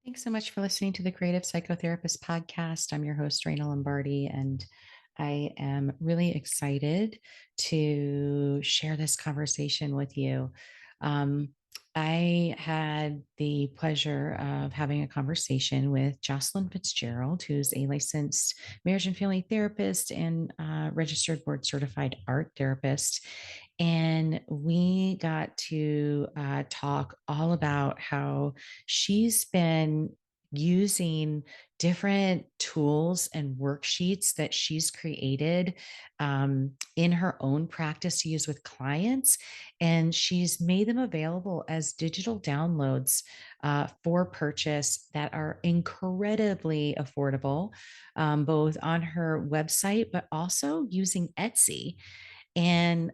Thanks so much for listening to the Creative Psychotherapist podcast. I'm your host, Raina Lombardi, and I am really excited to share this conversation with you. Um, I had the pleasure of having a conversation with Jocelyn Fitzgerald, who's a licensed marriage and family therapist and registered board certified art therapist. And we got to talk all about how she's been using different tools and worksheets that she's created in her own practice to use with clients. And she's made them available as digital downloads for purchase that are incredibly affordable, both on her website, but also using Etsy. And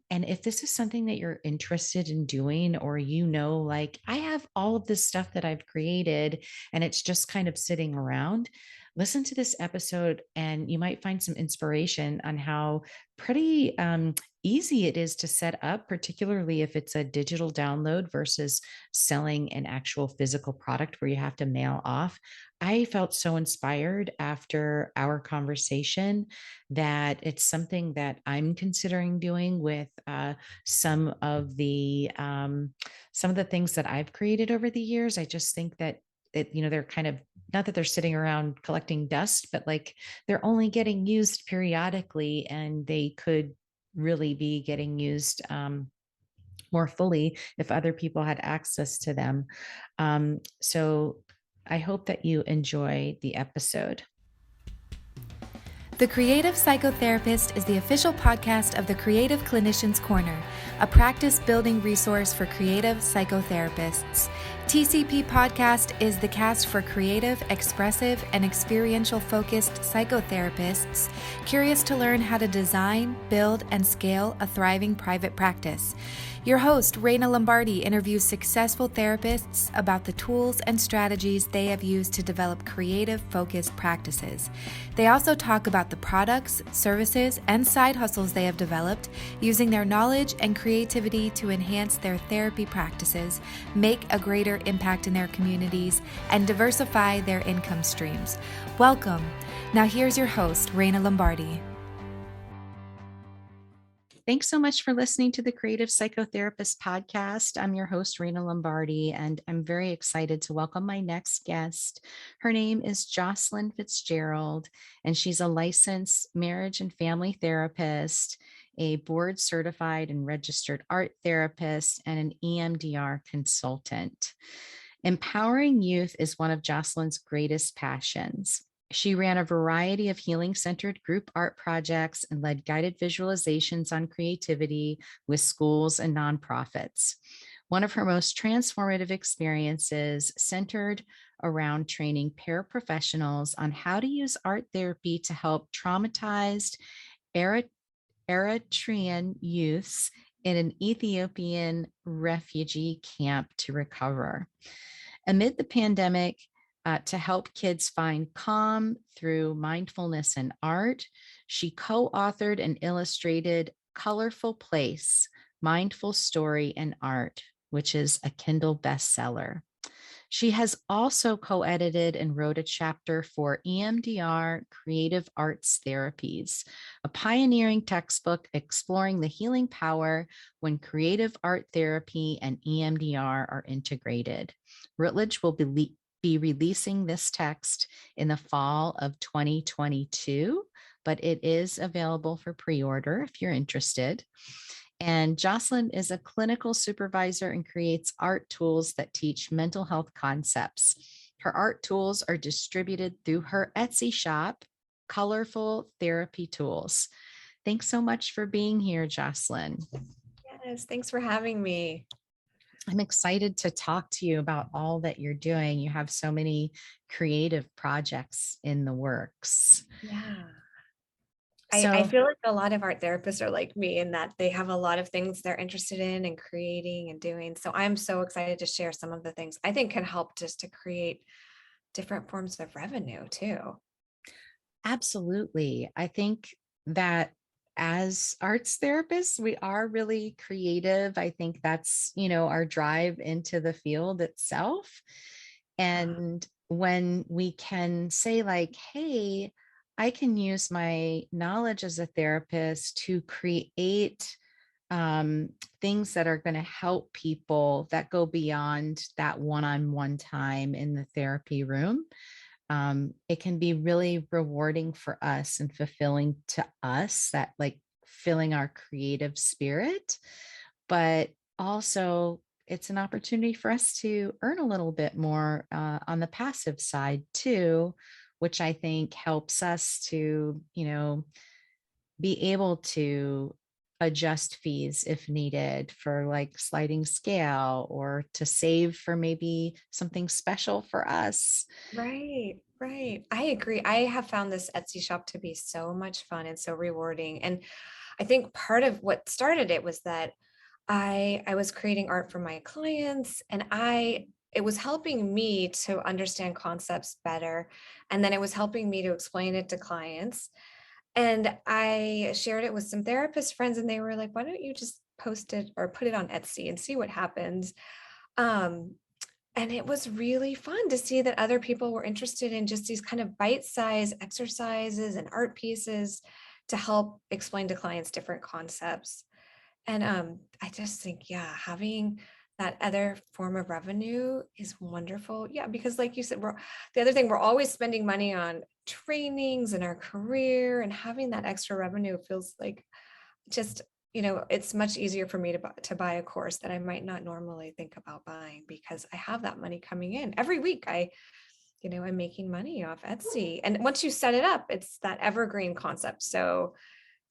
if this is something that you're interested in doing, or like I have all of this stuff that I've created and it's just kind of sitting around, listen to this episode and you might find some inspiration on how pretty easy it is to set up, particularly if it's a digital download versus selling an actual physical product where you have to mail off. I felt so inspired after our conversation that it's something that I'm considering doing with some of the things that I've created over the years. I just think that they're kind of, not that they're sitting around collecting dust, but like they're only getting used periodically, and they could really be getting used more fully if other people had access to them. So I hope that you enjoy the episode. The Creative Psychotherapist is the official podcast of the Creative Clinicians Corner, a practice building resource for creative psychotherapists. TCP Podcast is the cast for creative, expressive, and experiential focused psychotherapists curious to learn how to design, build, and scale a thriving private practice. Your host, Raina Lombardi, interviews successful therapists about the tools and strategies they have used to develop creative, focused practices. They also talk about the products, services, and side hustles they have developed using their knowledge and creativity to enhance their therapy practices, make a greater impact in their communities, and diversify their income streams. Welcome. Now here's your host, Raina Lombardi. Thanks so much for listening to the Creative Psychotherapist podcast. I'm your host, Raina Lombardi, and I'm very excited to welcome my next guest. Her name is Jocelyn Fitzgerald, and she's a licensed marriage and family therapist, a board certified and registered art therapist, and an EMDR consultant. Empowering youth is one of Jocelyn's greatest passions. She ran a variety of healing-centered group art projects and led guided visualizations on creativity with schools and nonprofits. One of her most transformative experiences centered around training paraprofessionals on how to use art therapy to help traumatized Eritrean youths in an Ethiopian refugee camp to recover. Amid the pandemic, to help kids find calm through mindfulness and art, she co-authored and illustrated Colorful Place, Mindful Story and Art, which is a Kindle bestseller. She has also co-edited and wrote a chapter for EMDR Creative Arts Therapies, a pioneering textbook exploring the healing power when creative art therapy and EMDR are integrated. Routledge will be releasing this text in the fall of 2022, but it is available for pre-order if you're interested. And Jocelyn is a clinical supervisor and creates art tools that teach mental health concepts. Her art tools are distributed through her Etsy shop, Colorful Therapy Tools. Thanks so much for being here, Jocelyn. Yes, thanks for having me. I'm excited to talk to you about all that you're doing. You have so many creative projects in the works. Yeah. So, I feel like a lot of art therapists are like me in that they have a lot of things they're interested in and creating and doing. So I'm so excited to share some of the things I think can help just to create different forms of revenue too. absolutely. I think that as arts therapists, we are really creative. I think that's, our drive into the field itself. And when we can say, like, hey, I can use my knowledge as a therapist to create um, things that are going to help people that go beyond that one on one time in the therapy room. It can be really rewarding for us and fulfilling to us, that like filling our creative spirit. But also, it's an opportunity for us to earn a little bit more on the passive side too, which I think helps us to, be able to adjust fees if needed for like sliding scale, or to save for maybe something special for us. Right, right. I agree. I have found this Etsy shop to be so much fun and so rewarding. And I think part of what started it was that I was creating art for my clients, and it was helping me to understand concepts better. And then it was helping me to explain it to clients. And I shared it with some therapist friends, and they were like, why don't you just post it or put it on Etsy and see what happens? Um, and it was really fun to see that other people were interested in just these kind of bite-sized exercises and art pieces to help explain to clients different concepts. And I just think, yeah, having that other form of revenue is wonderful. Yeah, because like you said, the other thing, we're always spending money on trainings and our career, and having that extra revenue feels like just, it's much easier for me to buy a course that I might not normally think about buying, because I have that money coming in every week. I'm making money off Etsy. And once you set it up, it's that evergreen concept. So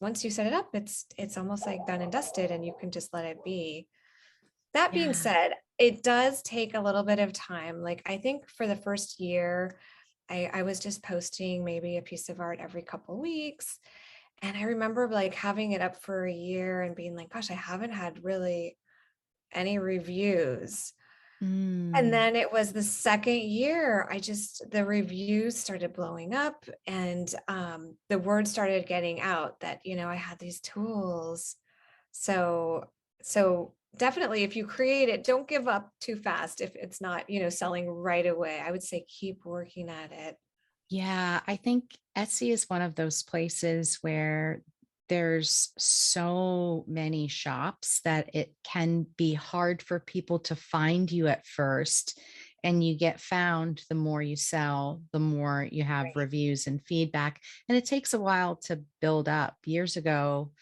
once you set it up, it's almost like done and dusted, and you can just let it be. That being Yeah. said, it does take a little bit of time. Like, I think for the first year, I was just posting maybe a piece of art every couple weeks. And I remember like having it up for a year and being like, gosh, I haven't had really any reviews. And Mm. then it was the second year, the reviews started blowing up, and the word started getting out that, I had these tools. So, so definitely if you create it, don't give up too fast if it's not, selling right away. I would say keep working at it. Yeah, I think Etsy is one of those places where there's so many shops that it can be hard for people to find you at first. And you get found the more you sell, the more you have Right. reviews and feedback. And it takes a while to build up. Years ago,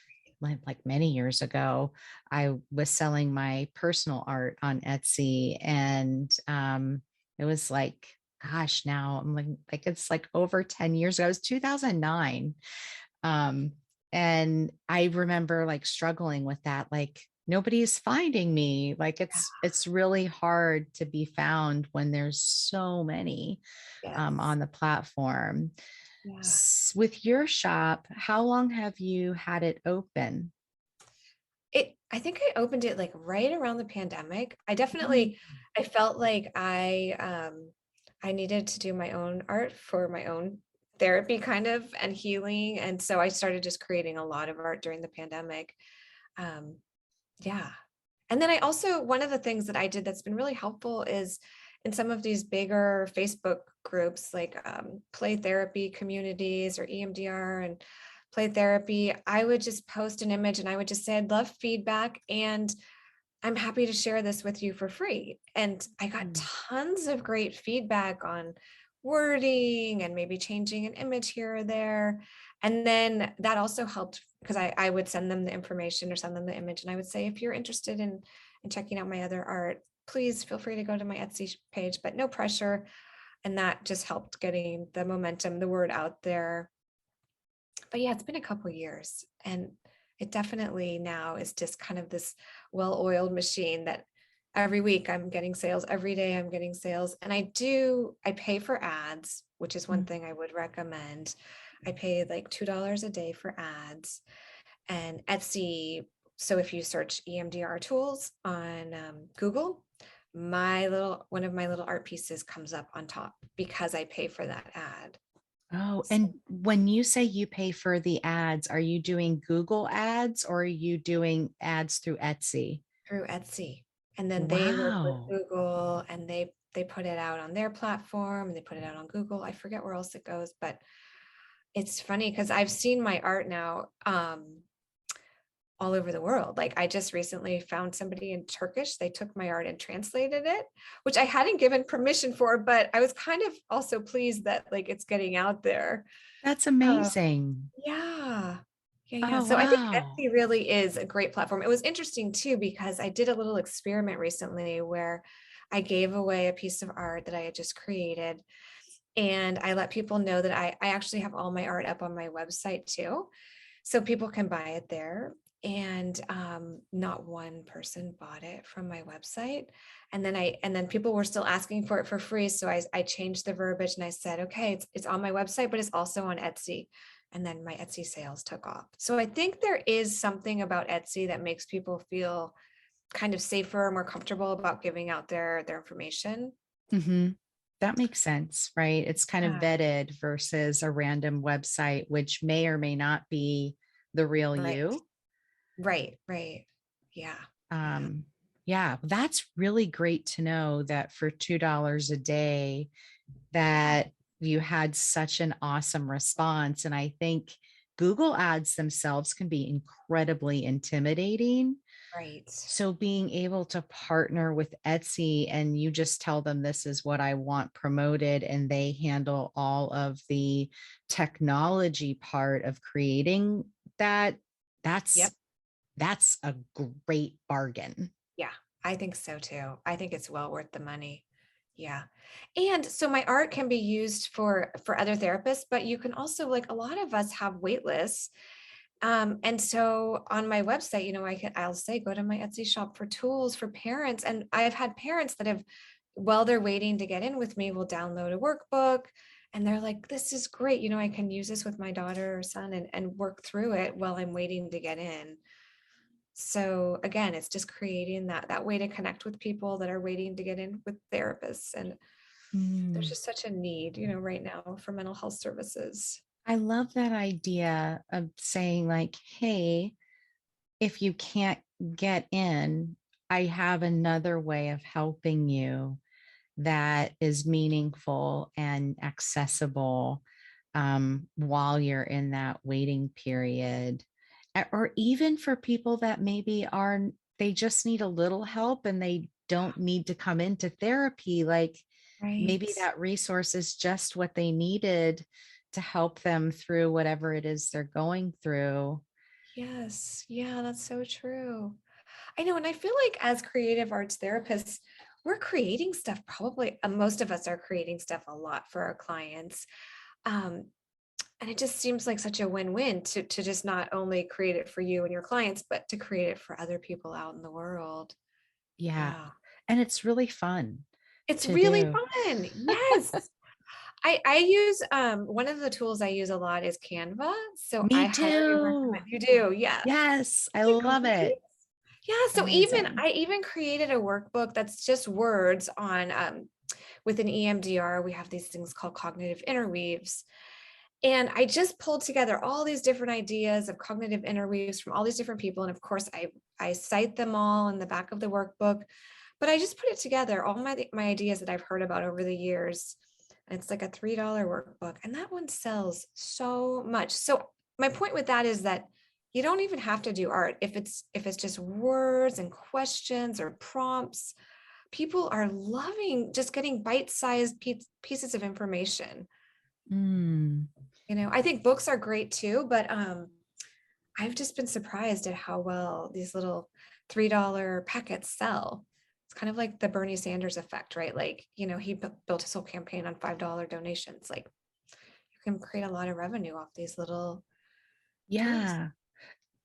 like many years ago, I was selling my personal art on Etsy, and it was like, gosh, now I'm like it's like over 10 years ago. It was 2009. Um, and I remember like struggling with that, like nobody's finding me. Like Yeah. it's really hard to be found when there's so many Yes. on the platform. Yeah. With your shop, how long have you had it open? I think I opened it like right around the pandemic. Mm. I felt like I needed to do my own art for my own therapy kind of and healing. And so I started just creating a lot of art during the pandemic. Um, yeah. And then one of the things that I did that's been really helpful is in some of these bigger Facebook groups, like play therapy communities or EMDR and play therapy, I would just post an image and I would just say, I'd love feedback, and I'm happy to share this with you for free. And I got Mm. tons of great feedback on wording and maybe changing an image here or there. And then that also helped because I would send them the information or send them the image. And I would say, if you're interested in checking out my other art, please feel free to go to my Etsy page, but no pressure. And that just helped getting the momentum, the word out there. But yeah, it's been a couple years, and it definitely now is just kind of this well-oiled machine that every week I'm getting sales, every day I'm getting sales. And I pay for ads, which is one Mm. thing I would recommend. I pay like $2 a day for ads, and Etsy. So if you search EMDR tools on Google, one of my little art pieces comes up on top because I pay for that ad. Oh, So and when you say you pay for the ads, are you doing Google ads or are you doing ads through Etsy? through Etsy. And then they work with Wow. Google, and they put it out on their platform, they put it out on Google. I forget where else it goes, but it's funny because I've seen my art now all over the world. Like I just recently found somebody in Turkish. They took my art and translated it, which I hadn't given permission for, but I was kind of also pleased that like it's getting out there. That's Uh, amazing. yeah. Yeah. Oh, So I think wow. Etsy really is a great platform. It was interesting too, because I did a little experiment recently where I gave away a piece of art that I had just created. And I let people know that I actually have all my art up on my website too. So people can buy it there. And not one person bought it from my website. And then people were still asking for it for free. So I changed the verbiage and I said, okay, it's on my website, but it's also on Etsy. And then my Etsy sales took off. So I think there is something about Etsy that makes people feel kind of safer, more comfortable about giving out their information. Hmm. That makes sense, right? It's kind of Yeah. vetted versus a random website, which may or may not be the real Right. you. Right. Right. Yeah. Yeah. Um, yeah, that's really great to know that for $2 a day, Yeah. that you had such an awesome response. And I think Google ads themselves can be incredibly intimidating. Right. So being able to partner with Etsy and you just tell them this is what I want promoted and they handle all of the technology part of creating that, that's Yep. that's a great bargain. Yeah, I think so too. I think it's well worth the money. Yeah. And so my art can be used for other therapists, but you can also, like, a lot of us have wait lists. And so on my website, I'll say go to my Etsy shop for tools for parents. And I've had parents that have, while they're waiting to get in with me, will download a workbook and they're like, this is great. I can use this with my daughter or son and work through it while I'm waiting to get in. So again, it's just creating that way to connect with people that are waiting to get in with therapists. And there's Mm. just such a need, right now for mental health services. I love that idea of saying, like, hey, if you can't get in, I have another way of helping you that is meaningful and accessible while you're in that waiting period. Or even for people that maybe they just need a little help and they don't need to come into therapy. Like maybe Right. that resource is just what they needed to help them through whatever it is they're going through. Yes. Yeah, that's so true. I know. And I feel like as creative arts therapists, we're creating stuff probably, most of us are creating stuff a lot for our clients. Um, and it just seems like such a win-win to just not only create it for you and your clients, but to create it for other people out in the world. Yeah. Yeah. And it's really fun It's to really do. fun. Yes. I use one of the tools I use a lot is Canva. So I Me highly too. recommend you do. Yeah. Yes, I Isn't it love great? it. Yeah. So Amazing. I even created a workbook that's just words on with an EMDR. We have these things called cognitive interweaves. And I just pulled together all these different ideas of cognitive interweaves from all these different people. And of course, I cite them all in the back of the workbook, but I just put it together, all my ideas that I've heard about over the years. And it's like a $3 workbook. And that one sells so much. So my point with that is that you don't even have to do art. If it's just words and questions or prompts, people are loving just getting bite-sized pieces of information. Mm. I think books are great too, but I've just been surprised at how well these little $3 packets sell. It's kind of like the Bernie Sanders effect, right? Like, he built his whole campaign on $5 donations. Like, you can create a lot of revenue off these little tools. Yeah.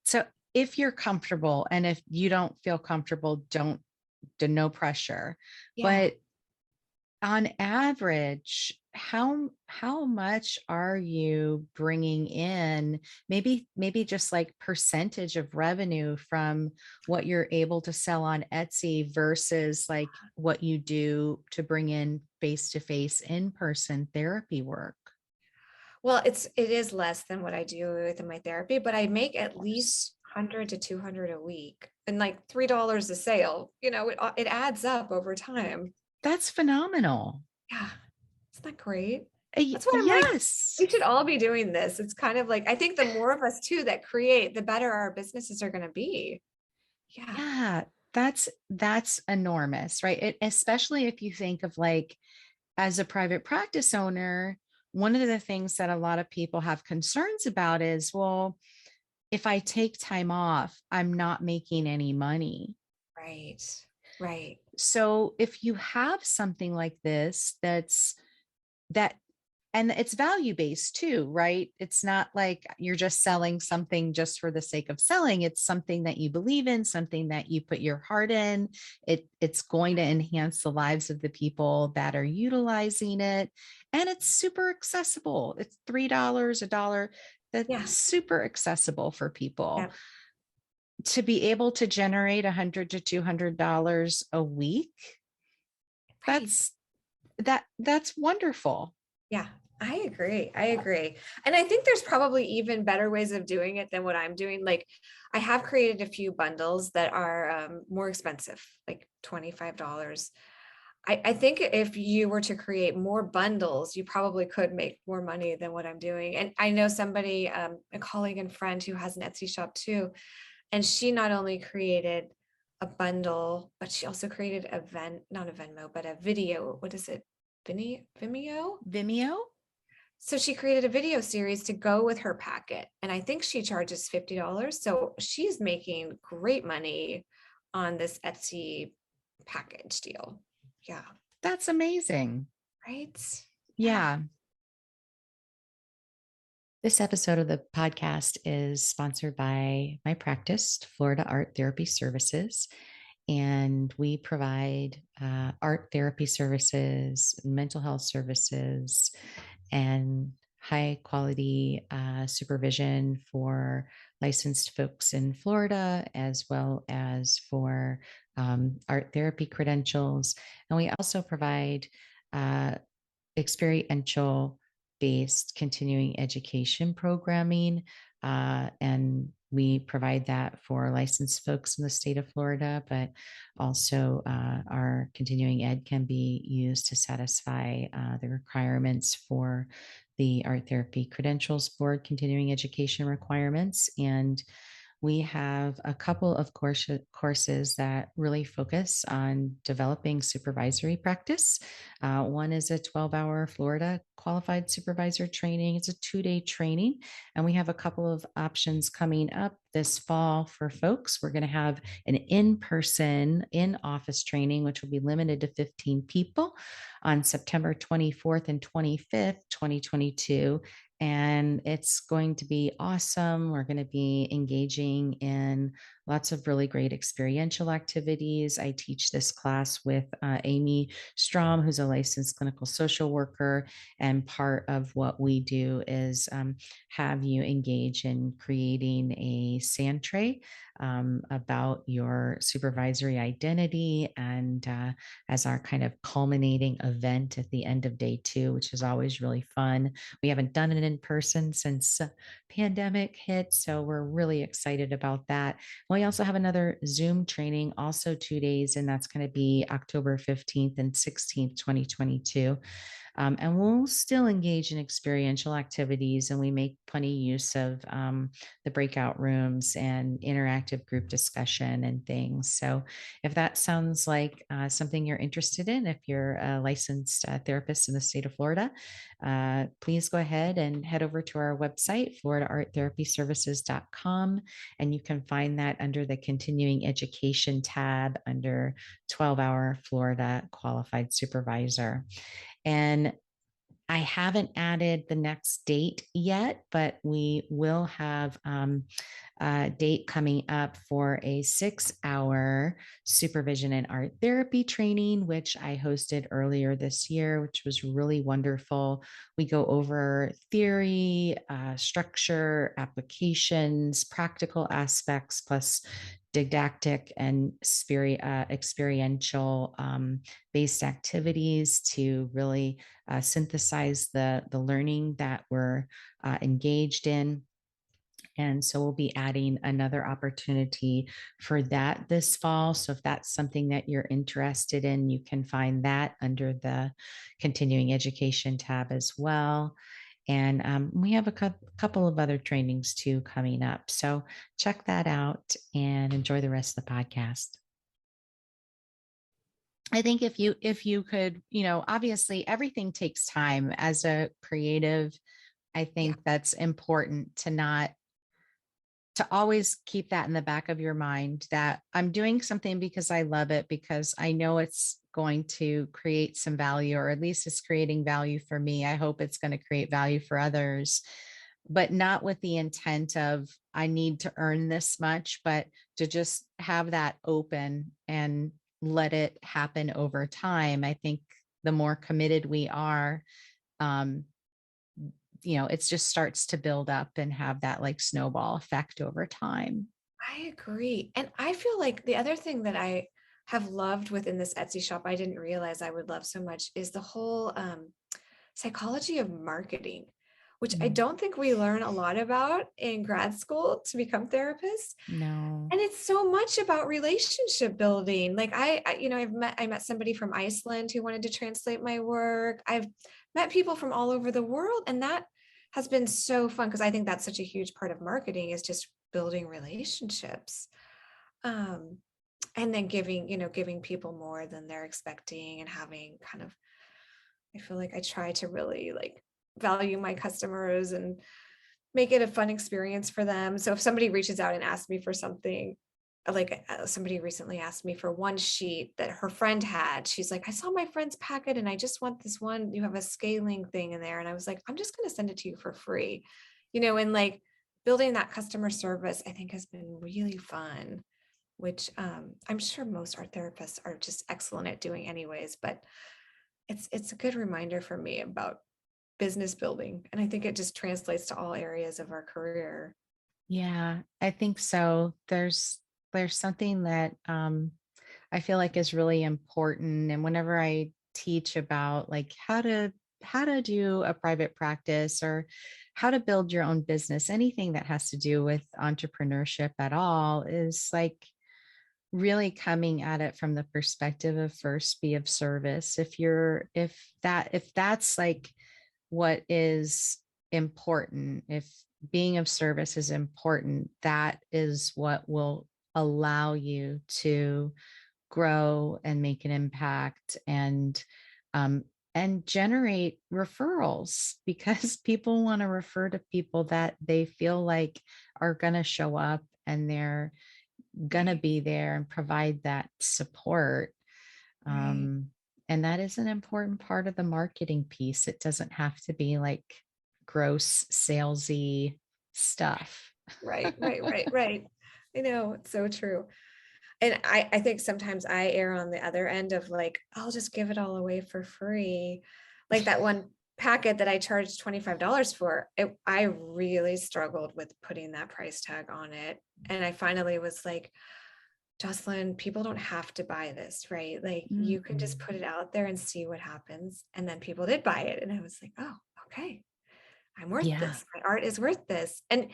So if you're comfortable and if you don't feel comfortable, don't do no pressure. Yeah. But on average, how much are you bringing in? Maybe just like percentage of revenue from what you're able to sell on Etsy versus like what you do to bring in face-to-face in-person therapy work. Well, it is less than what I do within my therapy, but I make Of at course. least 100 to 200 a week, and like $3 a sale, it adds up over time. That's phenomenal. Yeah. Isn't that great? That's why I'm like, Yes. we should all be doing this. It's kind of like, I think the more of us too that create, the better our businesses are going to be. Yeah. Yeah, that's enormous, right? Especially if you think of like as a private practice owner, one of the things that a lot of people have concerns about is, well, if I take time off, I'm not making any money. Right. Right. So if you have something like this that and it's value based too, right? It's not like you're just selling something just for the sake of selling. It's something that you believe in, something that you put your heart in. It's going to enhance the lives of the people that are utilizing it. And it's super accessible. It's $3, a dollar. That's Yeah. super accessible for people Yeah. to be able to generate $100 to $200 a week. Right. That's that's wonderful. Yeah, I agree. I agree. And I think there's probably even better ways of doing it than what I'm doing. Like I have created a few bundles that are more expensive, like $25. I think if you were to create more bundles, you probably could make more money than what I'm doing. And I know somebody, a colleague and friend who has an Etsy shop too, and she not only created a bundle, but she also created not a Venmo, but a video. What is it? Vimeo? Vimeo. So she created a video series to go with her packet. And I think she charges $50. So she's making great money on this Etsy package deal. Yeah. That's amazing. Right. Yeah. Yeah. This episode of the podcast is sponsored by my practice, Florida Art Therapy Services. And we provide art therapy services, mental health services, and high quality supervision for licensed folks in Florida, as well as for art therapy credentials. And we also provide uh, experiential based continuing education programming. And we provide that for licensed folks in the state of Florida, but also our continuing ed can be used to satisfy the requirements for the Art Therapy Credentials Board continuing education requirements. And we have a couple of courses that really focus on developing supervisory practice. One is a 12-hour Florida qualified supervisor training. It's a 2-day training. And we have a couple of options coming up this fall for folks. We're going to have an in-person, in-office training, which will be limited to 15 people on September 24th and 25th, 2022. And it's going to be awesome. We're going to be engaging in lots of really great experiential activities. I teach this class with Amy Strom, who's a licensed clinical social worker. And part of what we do is have you engage in creating a sand tray about your supervisory identity, and as our kind of culminating event at the end of day 2, which is always really fun. We haven't done it in person since pandemic hit, so we're really excited about that. We also have another Zoom training, also 2 days, and that's going to be October 15th and 16th, 2022. And we'll still engage in experiential activities, and we make plenty use of the breakout rooms and interactive group discussion and things. So if that sounds like something you're interested in, if you're a licensed therapist in the state of Florida, please go ahead and head over to our website, floridaarttherapyservices.com, and you can find that under the continuing education tab under 12-hour Florida qualified supervisor. And I haven't added the next date yet, but we will have a date coming up for a 6-hour supervision and art therapy training, which I hosted earlier this year, which was really wonderful. We go over theory, structure, applications, practical aspects, plus didactic and experiential based activities to really synthesize the learning that we're engaged in. And so we'll be adding another opportunity for that this fall. So if that's something that you're interested in, you can find that under the continuing education tab as well. And we have a couple of other trainings too coming up. So check that out and enjoy the rest of the podcast. I think if you could, obviously everything takes time as a creative. I Yeah. think that's important to always keep that in the back of your mind, that I'm doing something because I love it, because I know it's going to create some value, or at least it's creating value for me. I hope it's going to create value for others, but not with the intent of I need to earn this much, but to just have that open and let it happen over time. I think the more committed we are, um, it just starts to build up and have that like snowball effect over time. I agree. And I feel like the other thing that I have loved within this Etsy shop, I didn't realize I would love so much, is the whole psychology of marketing, which I Mm, don't think we learn a lot about in grad school to become therapists. no. And it's so much about relationship building. Like I met somebody from Iceland who wanted to translate my work. I've met people from all over the world, and that has been so fun because I think that's such a huge part of marketing, is just building relationships. Um, and then giving people more than they're expecting, and having kind of, I feel like I try to really like value my customers and make it a fun experience for them. So if somebody reaches out and asks me for something, like somebody recently asked me for one sheet that her friend had. She's like, I saw my friend's packet and I just want this one. You have a scaling thing in there. And I was like, I'm just going to send it to you for free, and like building that customer service, I think has been really fun, which I'm sure most art therapists are just excellent at doing anyways, but it's a good reminder for me about business building. And I think it just translates to all areas of our career. Yeah, I think so. There's something that I feel like is really important. And whenever I teach about like how to do a private practice, or how to build your own business, anything that has to do with entrepreneurship at all, is like really coming at it from the perspective of first be of service. If that's like what is important, if being of service is important, that is what will allow you to grow and make an impact, and generate referrals, because people want to refer to people that they feel like are going to show up and they're going to Right, be there and provide that support. right, um, and that is an important part of the marketing piece. It doesn't have to be like gross salesy stuff. right. I know, it's so true. And I think sometimes I err on the other end of like, I'll just give it all away for free. Like that one packet that I charged $25 for, I really struggled with putting that price tag on it. And I finally was like, Jocelyn, people don't have to buy this, right? Like you can just Mm-mm. put it out there and see what happens. And then people did buy it. And I was like, oh, okay. I'm worth Yeah, this. My art is worth this. And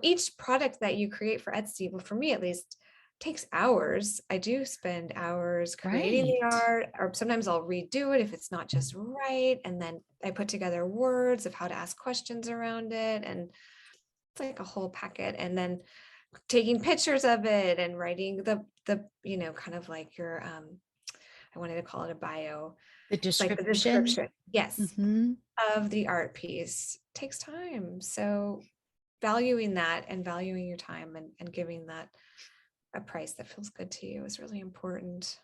each product that you create for Etsy, well, for me at least, takes hours. I do spend hours creating the right. art, or sometimes I'll redo it if it's not just right. And then I put together words of how to ask questions around it. And it's like a whole packet. And then taking pictures of it and writing the kind of like your I wanted to call it a bio. The It's like the description. description. Yes, Hmm. of the art piece takes time. So valuing that and valuing your time, and giving that a price that feels good to you is really important.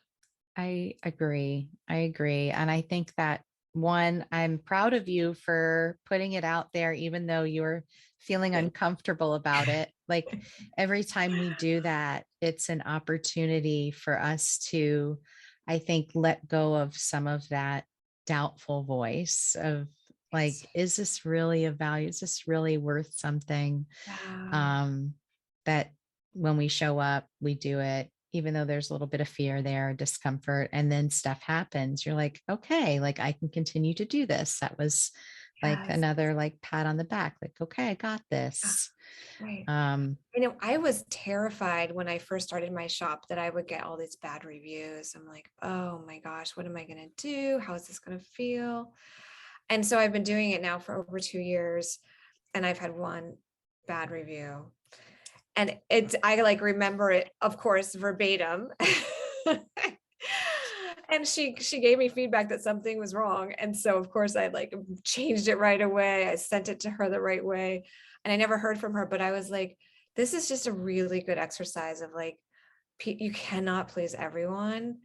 I agree. I agree. And I think that, one, I'm proud of you for putting it out there, even though you're feeling Thank uncomfortable about it. Like you. every time we do that, it's an opportunity for us to, I think, let go of some of that doubtful voice of Yes. like, is this really of value? Is this really worth something? Yeah. um, that when we show up, we do it, even though there's a little bit of fear there, discomfort, and then stuff happens. You're like, okay, like I can continue to do this. like Yes. another like pat on the back, like, okay, I got Ah, this. right. Um, I was terrified when I first started my shop that I would get all these bad reviews. I'm like, oh my gosh, what am I going to do? How is this going to feel? And so I've been doing it now for over 2 years, and I've had one bad review. And I like remember it, of course, verbatim. And she gave me feedback that something was wrong. And so of course I like changed it right away. I sent it to her the right way. And I never heard from her, but I was like, this is just a really good exercise of like, you cannot please everyone.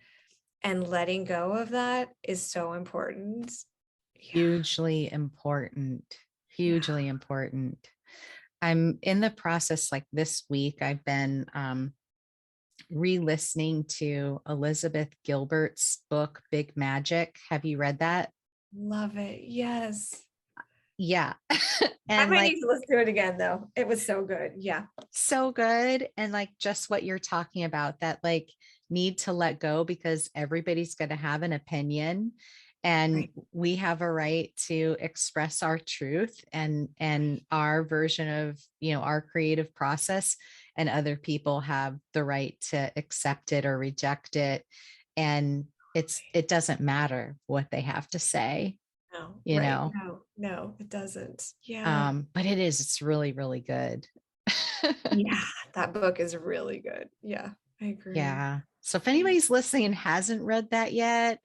And letting go of that is so important. Yeah. hugely important, Yeah. hugely important. I'm in the process, like this week, I've been re-listening to Elizabeth Gilbert's book, Big Magic. Have you read that? Love it. Yes. Yeah. I And might like, need to listen to it again though. It was so good. Yeah. so good. And like just what you're talking about, that like need to let go, because everybody's going to have an opinion, and Right. we have a right to express our truth and our version of, you know, our creative process, and other people have the right to accept it or reject it. And it doesn't matter what they have to say, No, you right. know. No, it doesn't. Yeah. But it's really, really good. Yeah. That book is really good. Yeah, I agree. Yeah. So if anybody's listening and hasn't read that yet,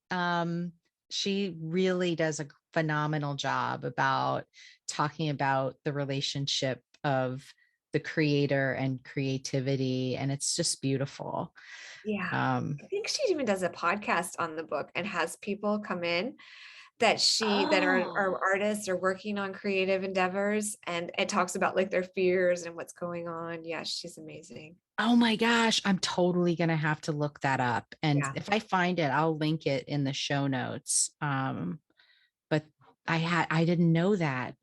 she really does a phenomenal job about talking about the relationship of the creator and creativity. And it's just beautiful. Yeah. Um, I think she even does a podcast on the book and has people come in that are oh, artists or working on creative endeavors, and it talks about like their fears and what's going on. Yeah, she's amazing. oh my gosh, I'm totally going to have to look that up. And Yeah. if I find it, I'll link it in the show notes. But I didn't know that.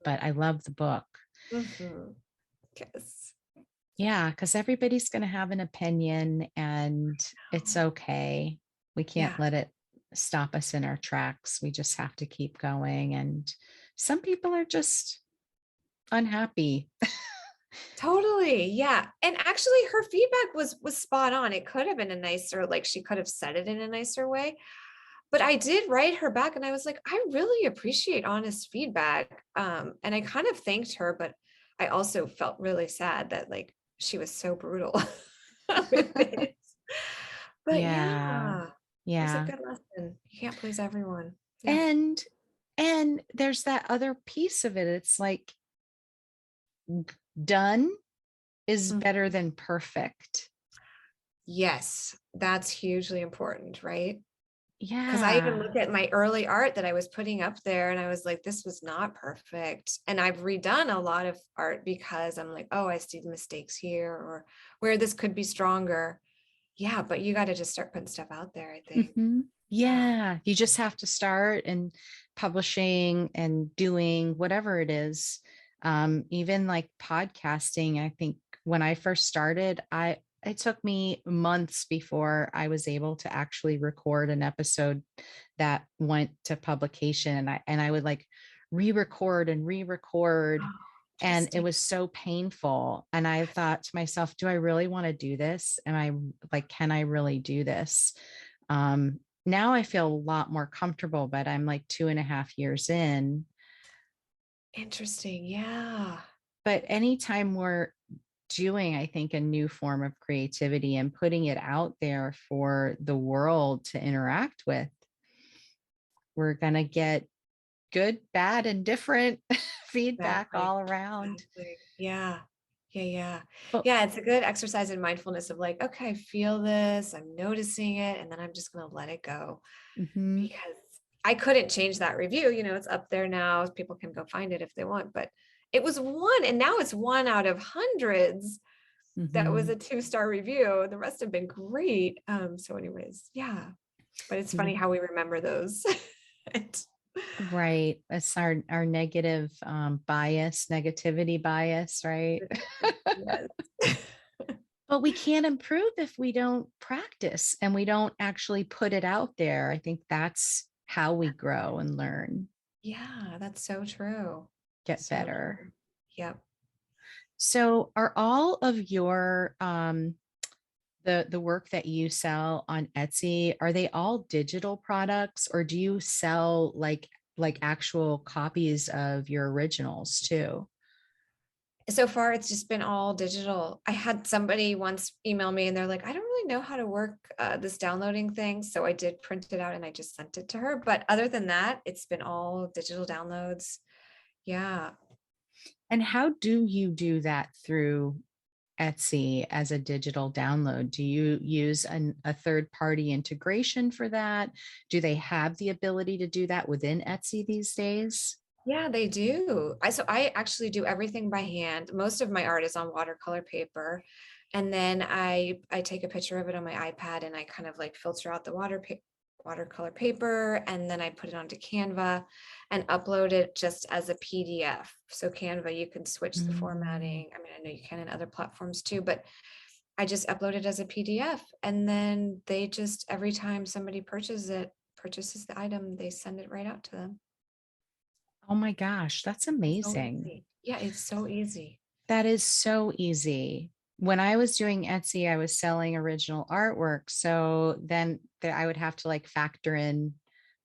But I love the book. Mhm. Yes. Yeah, because everybody's going to have an opinion, and it's okay. We can't Yeah. let it stop us in our tracks. We just have to keep going. And some people are just unhappy. Totally. Yeah. And actually her feedback was spot on. It could have been a nicer, like she could have said it in a nicer way. But I did write her back and I was like, I really appreciate honest feedback. And I kind of thanked her, but I also felt really sad that like she was so brutal with it. But Yeah. yeah, it was a Yeah. good lesson. You can't please everyone. Yeah. And there's that other piece of it. It's like done is Mm. better than perfect. Yes, that's hugely important, right? Because I even Yeah. looked at my early art that I was putting up there and I was like, this was not perfect. And I've redone a lot of art because I'm like, oh, I see the mistakes here or where this could be stronger. Yeah, but you got to just start putting stuff out there, I think. Mhm. Yeah. Yeah, you just have to start and publishing and doing whatever it is. Even like podcasting, I think when I first started, it took me months before I was able to actually record an episode that went to publication. And I would like re-record and re-record. Oh, And it interesting. was so painful. And I thought to myself, do I really want to do this? Am I like, can I really do this? Now I feel a lot more comfortable, but I'm like 2.5 years in. Interesting. Yeah. But anytime we're doing, I think, a new form of creativity and putting it out there for the world to interact with, we're going to get good, bad, and different feedback Exactly. all around. Exactly. Yeah. Yeah. Yeah. But Yeah. It's a good exercise in mindfulness of like, okay, I feel this, I'm noticing it, and then I'm just going to let it go. mhm, Because I couldn't change that review. It's up there now. People can go find it if they want, but it was one, and now it's one out of hundreds that was mhm. a 2-star review. The rest have been great. So anyways, yeah. But it's funny how we remember those. Right. It's our negative negativity bias, right? Yes. But we can't improve if we don't practice and we don't actually put it out there. I think that's how we grow and learn. Yeah, that's so true. get So better. true. Yep. So are all of your the work that you sell on Etsy, are they all digital products or do you sell like actual copies of your originals too? So far, it's just been all digital. I had somebody once email me and they're like, I don't really know how to work this downloading thing. So I did print it out and I just sent it to her. But other than that, it's been all digital downloads. Yeah. And how do you do that through Etsy as a digital download? Do you use a third party integration for that? Do they have the ability to do that within Etsy these days? Yeah, they do. I actually do everything by hand. Most of my art is on watercolor paper. And then I take a picture of it on my iPad and I kind of like filter out the watercolor paper and then I put it onto Canva and upload it just as a PDF. So Canva, you can switch the Mm. formatting. I mean, I know you can in other platforms too, but I just upload it as a PDF and then they just every time somebody purchases the item, they send it right out to them. Oh my gosh, that's So amazing. easy. Yeah, it's so easy. That is so easy. When I was doing Etsy, I was selling original artwork. So then I would have to like factor in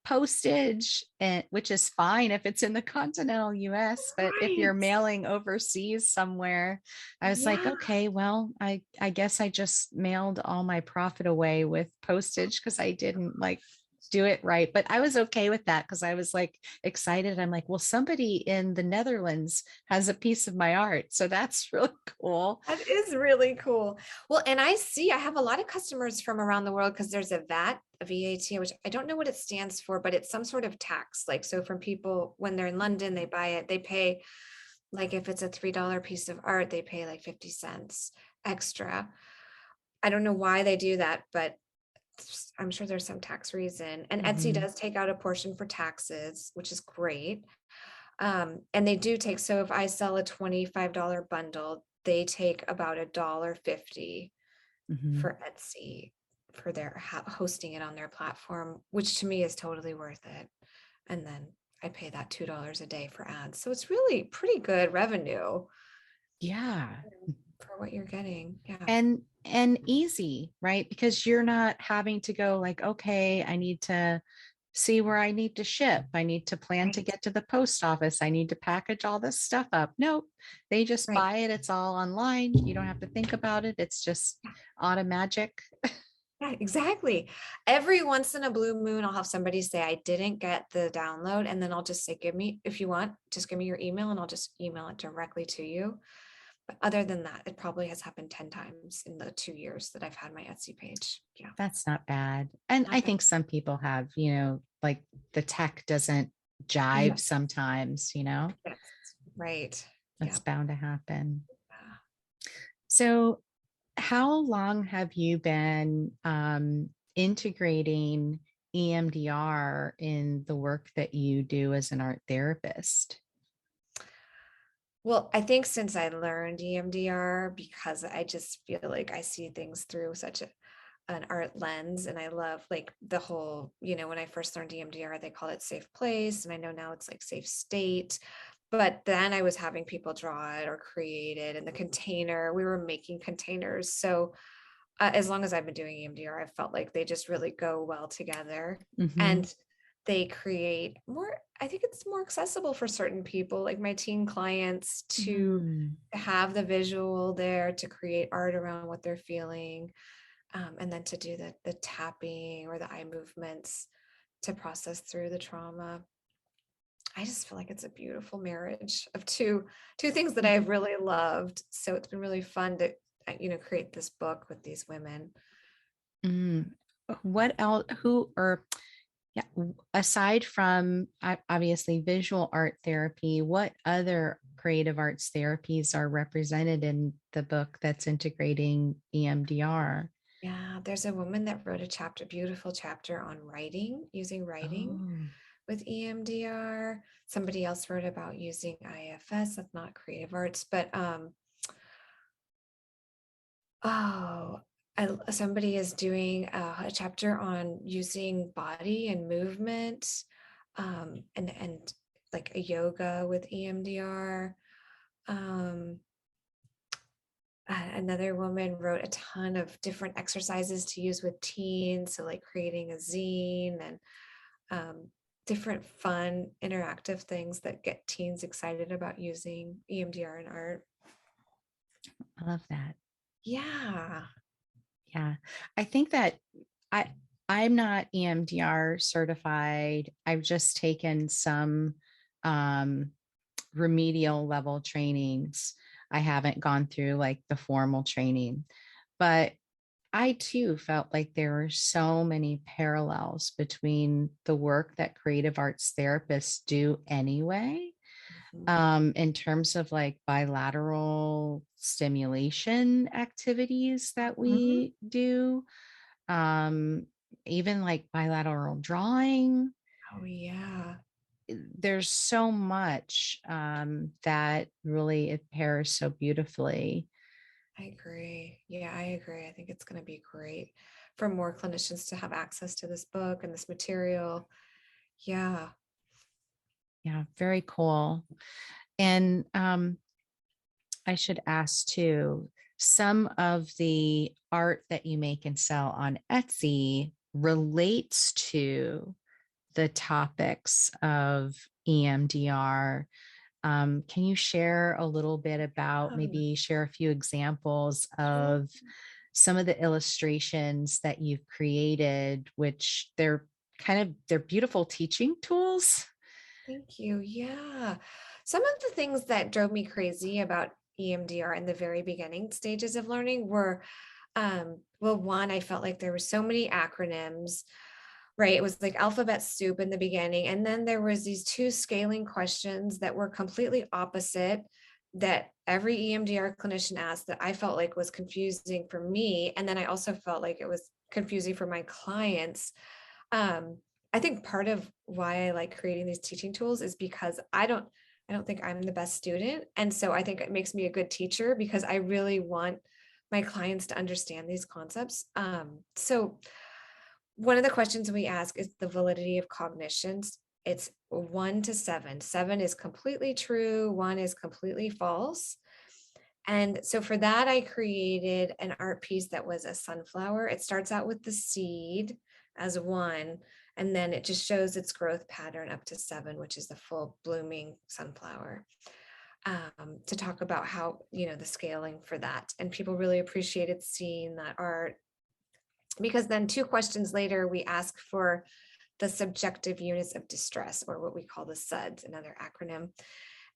postage, and which is fine if it's in the continental US, but if you're Right. mailing overseas somewhere, I was like, Yeah. okay, well, I guess I just mailed all my profit away with postage because I didn't like do it right. But I was okay with that because I was like excited. I'm like, well, somebody in the Netherlands has a piece of my art. So that's really cool. That is really cool. Well, and I have a lot of customers from around the world because there's a VAT, a VAT, which I don't know what it stands for, but it's some sort of tax. Like, so from people when they're in London, they buy it, they pay, like if it's a $3 piece of art, they pay like 50 cents extra. I don't know why they do that, but I'm sure there's some tax reason. And Etsy Mhm. does take out a portion for taxes, which is great. And they do take, so if I sell a $25 bundle, they take about $1.50 Mhm. for Etsy for their hosting it on their platform, which to me is totally worth it. And then I pay that $2 a day for ads. So it's really pretty good revenue Yeah. for what you're getting. Yeah. And easy, right? Because you're not having to go like, okay, I need to see where I need to ship. I need to plan to Right. get to the post office. I need to package all this stuff up. Nope. They just Right. buy it. It's all online. You don't have to think about it. It's just Yeah. automagic. Yeah, exactly. Every once in a blue moon, I'll have somebody say, I didn't get the download. And then I'll just say, give me, if you want, just give me your email and I'll just email it directly to you. But other than that, it probably has happened 10 times in the 2 years that I've had my Etsy page. Yeah. That's not bad. And Not I bad. think some people have, like the tech doesn't jive Yeah. sometimes, Yes. Right. that's Yeah. bound to happen. Yeah. So, how long have you been integrating EMDR in the work that you do as an art therapist? Well, I think since I learned EMDR, because I just feel like I see things through such an art lens, and I love like the whole, when I first learned EMDR, they called it safe place, and I know now it's like safe state. But then I was having people draw it or create it, and the container, we were making containers. So as long as I've been doing EMDR, I've felt like they just really go well together. Hmm. And they create more, I think it's more accessible for certain people, like my teen clients, to Mm. have the visual there to create art around what they're feeling. And then to do the tapping or the eye movements to process through the trauma. I just feel like it's a beautiful marriage of two things that I've really loved. So it's been really fun to create this book with these women. Mm. What else? Who or yeah, aside from obviously visual art therapy, what other creative arts therapies are represented in the book that's integrating EMDR? Yeah, there's a woman that wrote a chapter, beautiful chapter on writing, using writing Oh. with EMDR. Somebody else wrote about using IFS, that's not creative arts, but oh, somebody is doing a chapter on using body and movement, and like a yoga with EMDR. Another woman wrote a ton of different exercises to use with teens. So like creating a zine and different fun interactive things that get teens excited about using EMDR and art. I love that. Yeah. Yeah. I think that I I'm not EMDR certified. I've just taken some um remedial level trainings. I haven't gone through like the formal training, but I too felt like there were so many parallels between the work that creative arts therapists do anyway, Mhm. in terms of like bilateral stimulation activities that Mhm. we do, um, even like bilateral drawing. Oh yeah, There's so much that really it pairs so beautifully. I agree. Yeah, I agree. I think it's going to be great for more clinicians to have access to this book and this material. Yeah. Yeah, very cool. And I should ask too, some of the art that you make and sell on Etsy relates to the topics of EMDR. Can you share a little bit about, Um, maybe share a few examples sure. of some of the illustrations that you've created, which they're beautiful teaching tools? Thank you. Yeah. Some of the things that drove me crazy about EMDR in the very beginning stages of learning were, well, one, I felt like there were so many acronyms, right? It was like alphabet soup in the beginning. And then there was these two scaling questions that were completely opposite that every EMDR clinician asked that I felt like was confusing for me. And then I also felt like it was confusing for my clients. Um, I think part of why I like creating these teaching tools is because I don't think I'm the best student. And so I think it makes me a good teacher because I really want my clients to understand these concepts. So one of the questions we ask is the validity of cognitions. It's 1 to 7. 7 is completely true, 1 is completely false. And so for that, I created an art piece that was a sunflower. It starts out with the seed as 1, and then it just shows its growth pattern up to 7, which is the full blooming sunflower. To talk about how, the scaling for that. And people really appreciated seeing that art because then 2 questions later, we ask for the subjective units of distress, or what we call the SUDS, another acronym.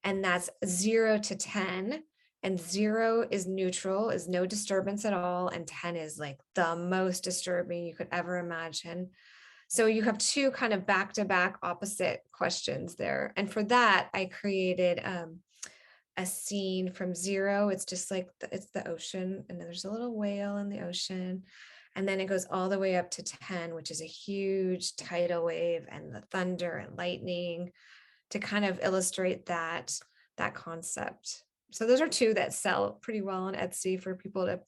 And that's 0 to 10. And 0 is neutral, is no disturbance at all. And 10 is like the most disturbing you could ever imagine. So you have 2 kind of back to back opposite questions there. And for that, I created a scene from 0. It's just like it's the ocean, and there's a little whale in the ocean. And then it goes all the way up to 10, which is a huge tidal wave and the thunder and lightning to kind of illustrate that concept. So those are 2 that sell pretty well on Etsy for people to.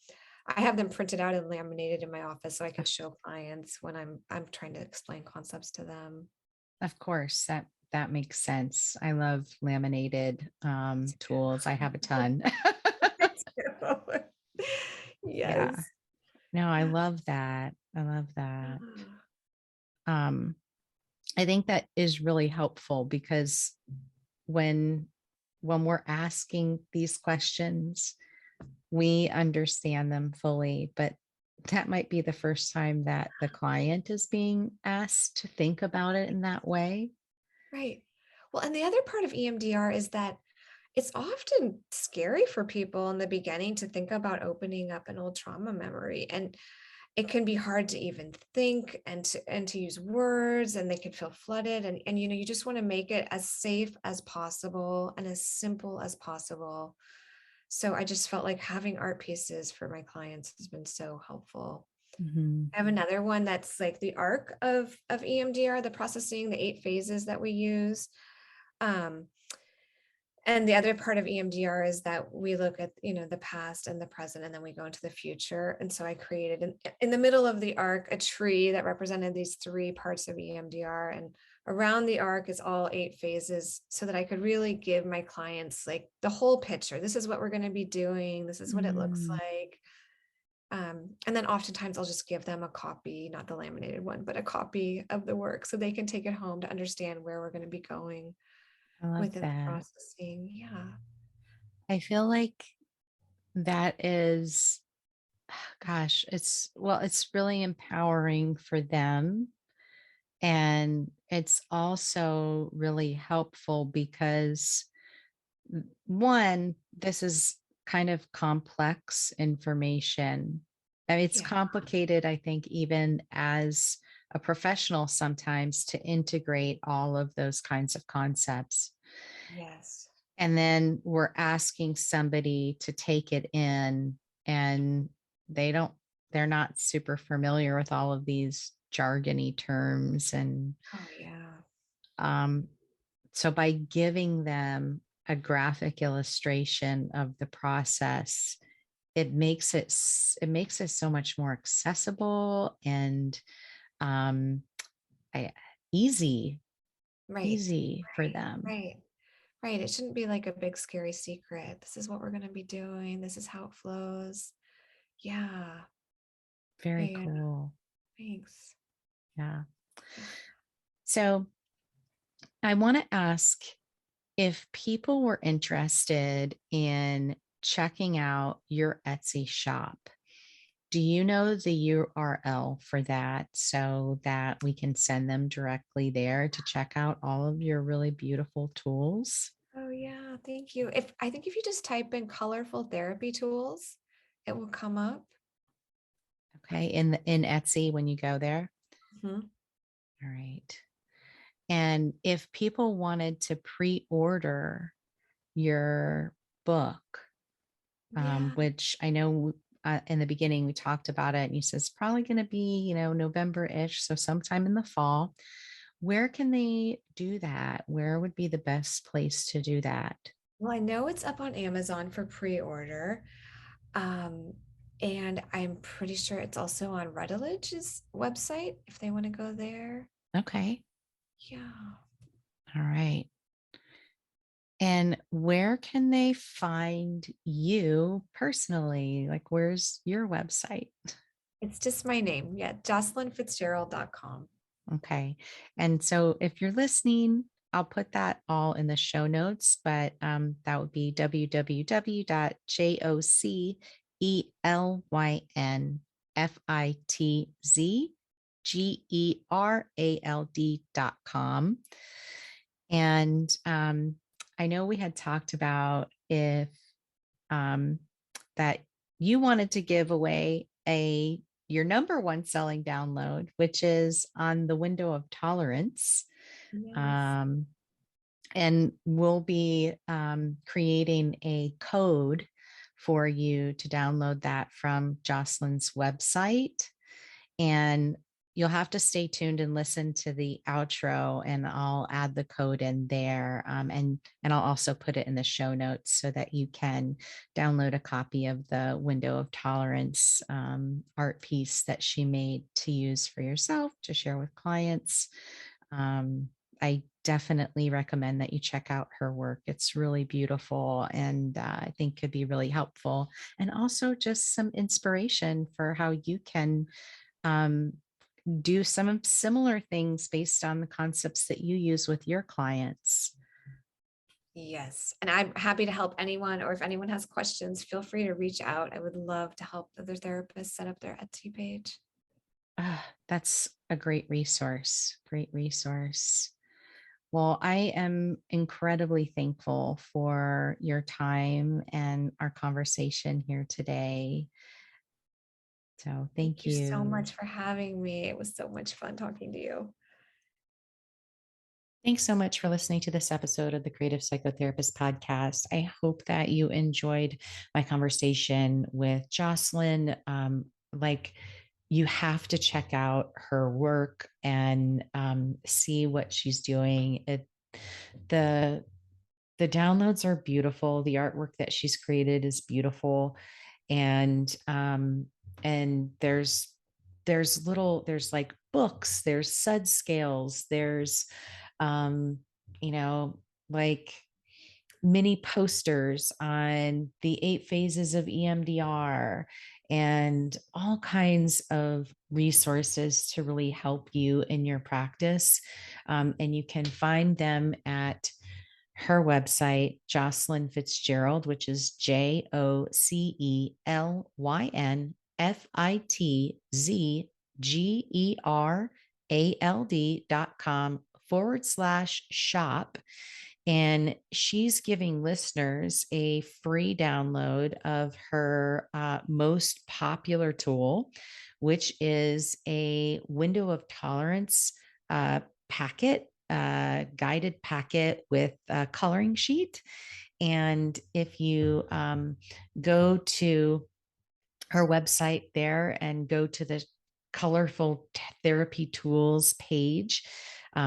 I have them printed out and laminated in my office so I can show clients when I'm trying to explain concepts to them. Of course, that makes sense. I love laminated tools. I have a ton. Yeah. Yes. No, I Yeah. love that. I love that. Yeah. Um, I think that is really helpful because when when we're asking these questions, we understand them fully, but that might be the first time that the client is being asked to think about it in that way. Right. Well, and the other part of EMDR is that it's often scary for people in the beginning to think about opening up an old trauma memory. And it can be hard to even think and to use words, and they can feel flooded. And you just want to make it as safe as possible and as simple as possible. So I just felt like having art pieces for my clients has been so helpful. Mhm. I have another one that's like the arc of EMDR, the processing, the 8 phases that we use. Um, and the other part of EMDR is that we look at, the past and the present, and then we go into the future. And so I created in the middle of the arc a tree that represented these 3 parts of EMDR. And around the arc is all 8 phases so that I could really give my clients like the whole picture. This is what we're going to be doing. This is what it looks Mm, like. And then oftentimes I'll just give them a copy, not the laminated one, but a copy of the work so they can take it home to understand where we're going to be going I love within the that. processing. Yeah. I feel like that is, gosh, it's really empowering for them. And it's also really helpful because one, this is kind of complex information. I mean, it's Yeah. complicated, I think, even as a professional sometimes to integrate all of those kinds of concepts. Yes. And then we're asking somebody to take it in, and they don't, they're not super familiar with all of these jargony terms. And Oh, yeah. um, so by giving them a graphic illustration of the process, it makes it so much more accessible and um, I, easy Right. easy for Right. them. Right. Right. It shouldn't be like a big scary secret. This is what we're going to be doing. This is how it flows. Yeah. Very Yeah. cool. Thanks. Yeah. Yeah. So I want to ask if people were interested in checking out your Etsy shop. Do you know the URL for that so that we can send them directly there to check out all of your really beautiful tools? Oh, yeah. Thank you. If I think if you just type in colorful therapy tools, it will come up. Okay, in Etsy when you go there. Mhm. All right. And if people wanted to pre-order your book, Yeah. which I know in the beginning we talked about it, and you said it's probably going to be, November-ish, so sometime in the fall. Where can they do that? Where would be the best place to do that? Well, I know it's up on Amazon for pre-order. Um, and I'm pretty sure it's also on Routledge's website if they want to go there. Okay. Yeah. All right. And where can they find you personally? Like, where's your website? It's just my name. Yeah. JocelynFitzgerald.com. Okay. And so if you're listening, I'll put that all in the show notes, but that would be www.jocelynfitzgerald.com. And I know we had talked about if um, that you wanted to give away your number one selling download, which is on the window of tolerance. Yes. Um, and we'll be creating a code for you to download that from Jocelyn's website. And you'll have to stay tuned and listen to the outro, and I'll add the code in there. And I'll also put it in the show notes so that you can download a copy of the Window of Tolerance art piece that she made to use for yourself to share with clients. I definitely recommend that you check out her work. It's really beautiful, and I think could be really helpful, and also just some inspiration for how you can um, do some similar things based on the concepts that you use with your clients. Yes. And I'm happy to help anyone, or if anyone has questions, feel free to reach out. I would love to help other therapists set up their Etsy page. That's a great resource. Great resource. Well, I am incredibly thankful for your time and our conversation here today. So Thank thank you so you. much for having me. It was so much fun talking to you. Thanks so much for listening to this episode of the Creative Psychotherapist Podcast. I hope that you enjoyed my conversation with Jocelyn. Like, you have to check out her work and see what she's doing. The the downloads are beautiful. The artwork that she's created is beautiful, and there's there's like books, there's SUD scales, there's, like mini posters on the 8 phases of EMDR and all kinds of resources to really help you in your practice. And you can find them at her website, Jocelyn Fitzgerald, which is JOCELNFITZGERALD.com/shop. And she's giving listeners a free download of her most popular tool, which is a window of tolerance packet, guided packet with a coloring sheet. And if you go to her website there and go to the colorful therapy tools page,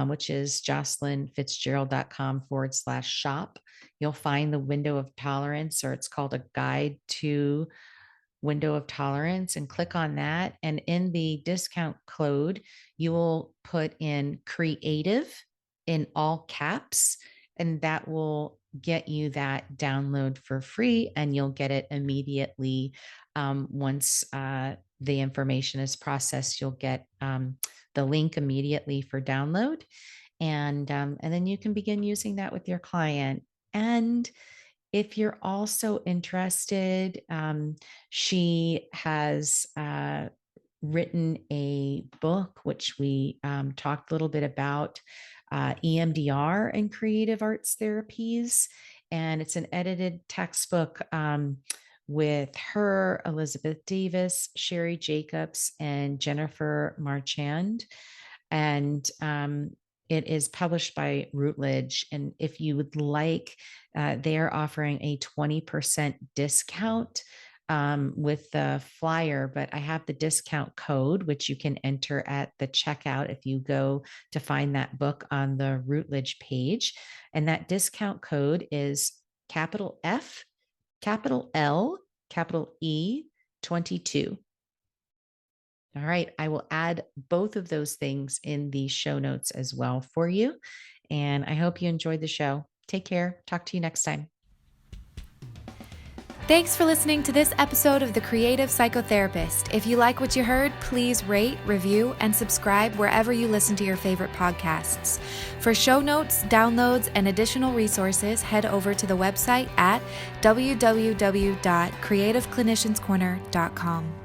which is jocelynfitzgerald.com/shop. You'll find the window of tolerance, or it's called a guide to window of tolerance, and click on that. And in the discount code, you will put in creative in all caps, and that will get you that download for free, and you'll get it immediately. Once the information is processed, you'll get the link immediately for download. And then you can begin using that with your client. And if you're also interested, she has written a book, which we talked a little bit about, EMDR and creative arts therapies. And it's an edited textbook with her, Elizabeth Davis, Sherry Jacobs, and Jennifer Marchand. And it is published by Routledge. And if you would like, they are offering a 20% discount with the flyer, but I have the discount code, which you can enter at the checkout if you go to find that book on the Routledge page. And that discount code is capital F, capital L, capital E, 22. All right. I will add both of those things in the show notes as well for you. And I hope you enjoyed the show. Take care. Talk to you next time. Thanks for listening to this episode of The Creative Psychotherapist. If you like what you heard, please rate, review, and subscribe wherever you listen to your favorite podcasts. For show notes, downloads, and additional resources, head over to the website at www.creativeclinicianscorner.com.